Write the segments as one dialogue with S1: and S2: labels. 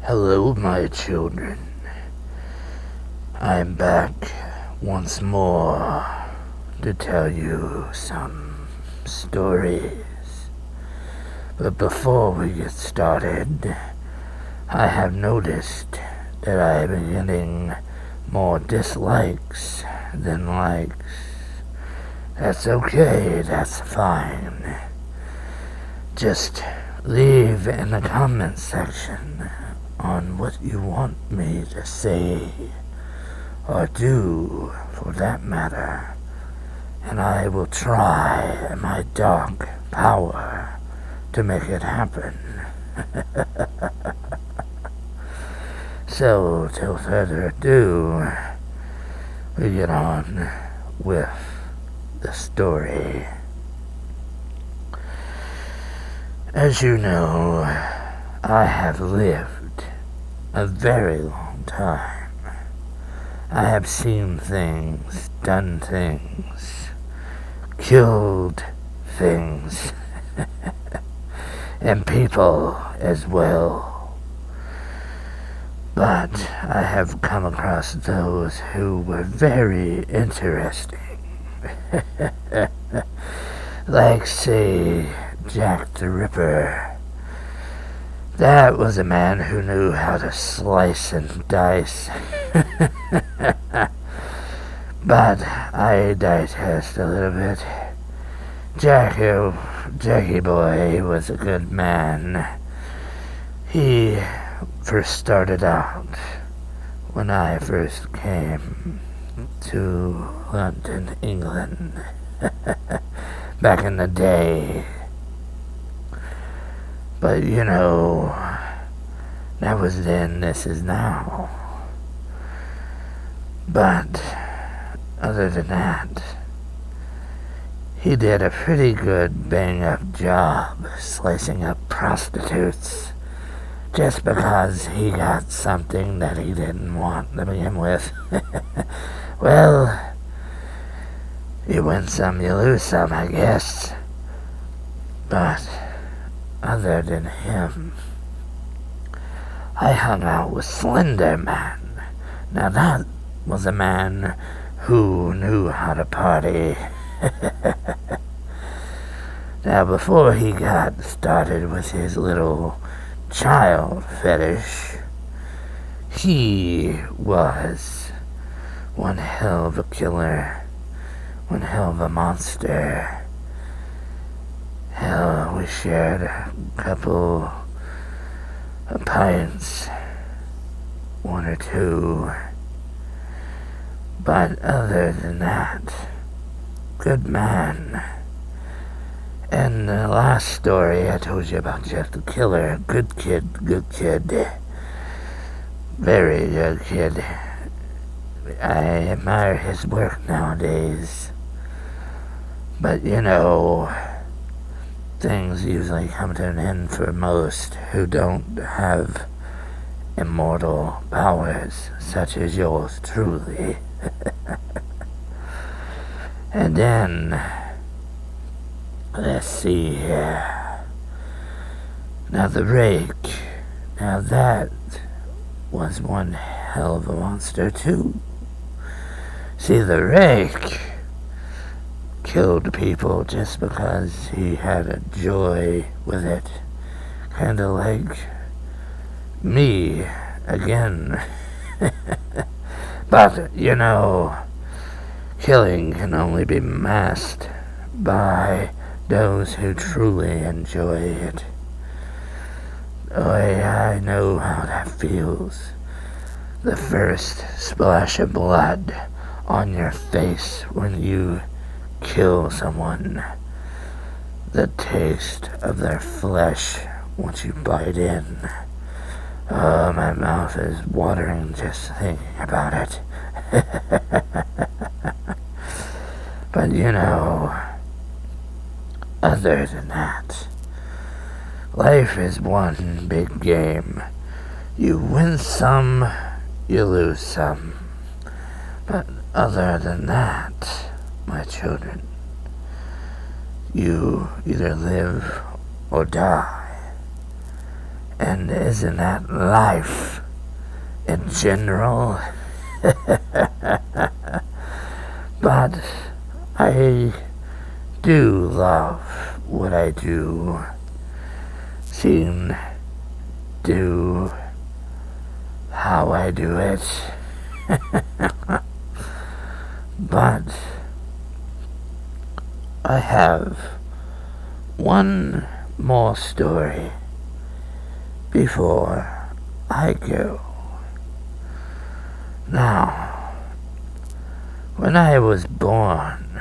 S1: Hello, my children. I'm back once more to tell you some stories. But before we get started, I have noticed that I am getting more dislikes than likes. That's okay, that's fine. Just leave in the comment section on what you want me to say or do, for that matter, and I will try my dark power to make it happen. So, till further ado, we get on with the story. As you know, I have lived a very long time. I have seen things, done things, killed things, and people as well. But I have come across those who were very interesting. Like, say, Jack the Ripper. That was a man who knew how to slice and dice. But I digest a little bit. Jackie boy was a good man. He first started out when I first came to London, England, back in the day. But you know, that was then, this is now. But other than that, he did a pretty good bang-up job slicing up prostitutes just because he got something that he didn't want to begin with. Well, you win some, you lose some, I guess. But other than him, I hung out with Slender Man. Now that was a man who knew how to party. Now before he got started with his little child fetish, he was one hell of a killer, one hell of a monster. Hell, we shared a couple of pints, one or two. But other than that, good man. And the last story I told you about Jeff the Killer, good kid. Very good kid. I admire his work nowadays. But you know, things usually come to an end for most who don't have immortal powers such as yours truly. And then, let's see here. Now the rake. Now that was one hell of a monster too. See, the rake killed people just because he had a joy with it. Kinda like me again. But, you know, killing can only be masked by those who truly enjoy it. Oh, I know how that feels. The first splash of blood on your face when you kill someone. The taste of their flesh once you bite in. Oh, my mouth is watering just thinking about it. But you know, other than that, life is one big game. You win some, you lose some. But other than that, my children, you either live or die. And isn't that life in general? But I do love what I do. Seeing do how I do it. But I have one more story before I go. Now, when I was born,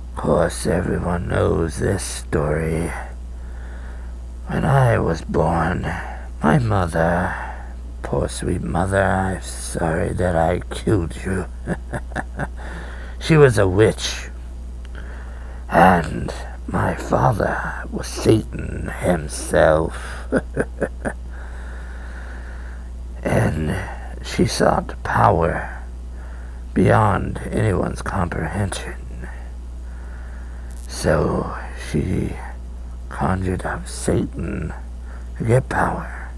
S1: of course everyone knows this story. When I was born, my mother, poor sweet mother, I'm sorry that I killed you. She was a witch. And my father was Satan himself. And she sought power beyond anyone's comprehension. So she conjured up Satan to get power.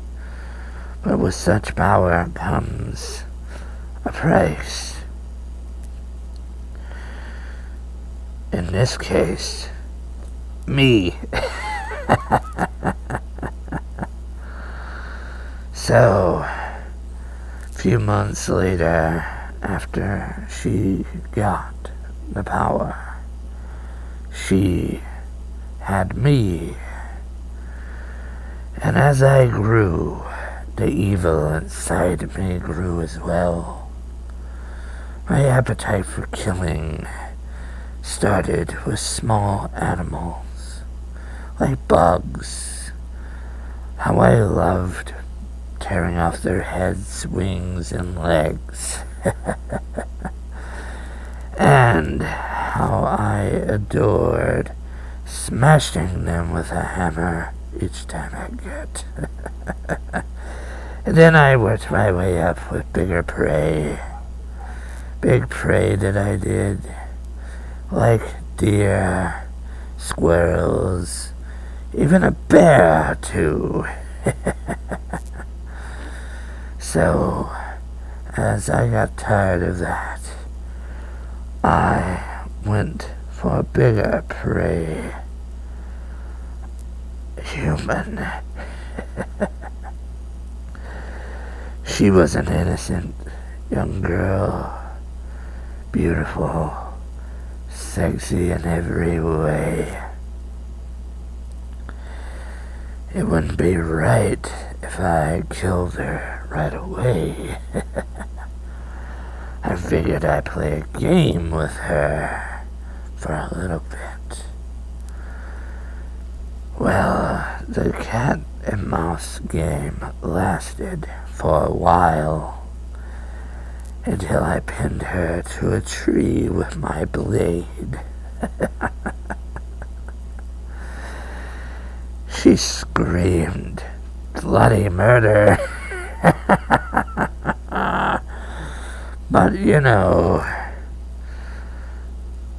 S1: But with such power comes a price. In this case, me. So, a few months later, after she got the power, she had me. And as I grew, the evil inside me grew as well. My appetite for killing started with small animals, like bugs. How I loved tearing off their heads, wings, and legs. And how I adored smashing them with a hammer each time I get. And then I worked my way up with bigger prey. Big prey that I did, like deer, squirrels, even a bear too. So, as I got tired of that, I went for a bigger prey. Human. She was an innocent young girl, beautiful, sexy in every way. It wouldn't be right if I killed her right away. I figured I'd play a game with her for a little bit. Well, the cat and mouse game lasted for a while, until I pinned her to a tree with my blade. She screamed bloody murder. But you know,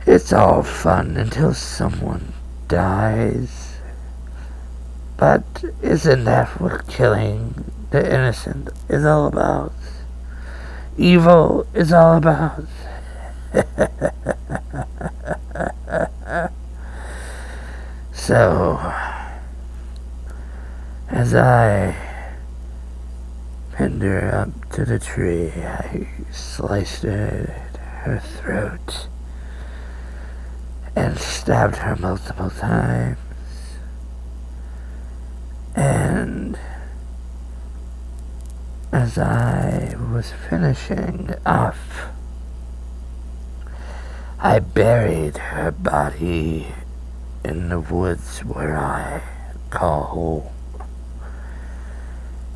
S1: it's all fun until someone dies. But isn't that what killing the innocent is all about? Evil is all about. So, as I pinned her up to the tree, I sliced her throat and stabbed her multiple times. And as I was finishing off, I buried her body in the woods where I call home.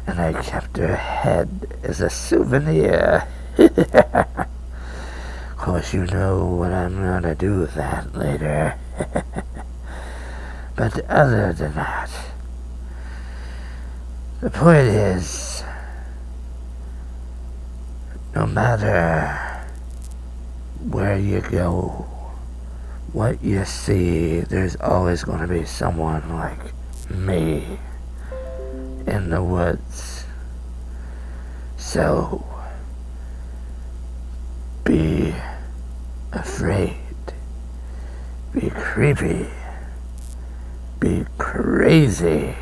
S1: And I kept her head as a souvenir. Of course, you know what I'm gonna do with that later. But other than that, the point is, no matter where you go, what you see, there's always going to be someone like me in the woods. So, be afraid, be creepy, be crazy,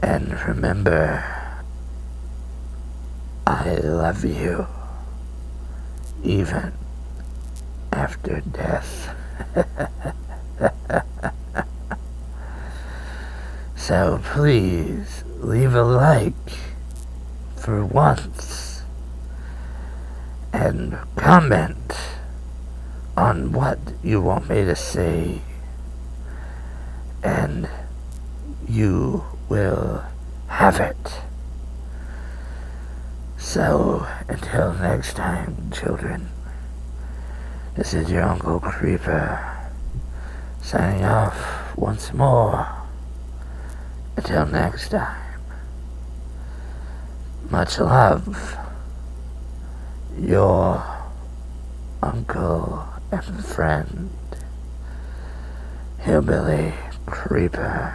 S1: and remember, I love you, even after death. So please leave a like for once and comment on what you want me to say, and you will have it. So until next time, children, this is your Uncle Creeper signing off once more. Until next time, much love, your uncle and friend, Hillbilly Creeper.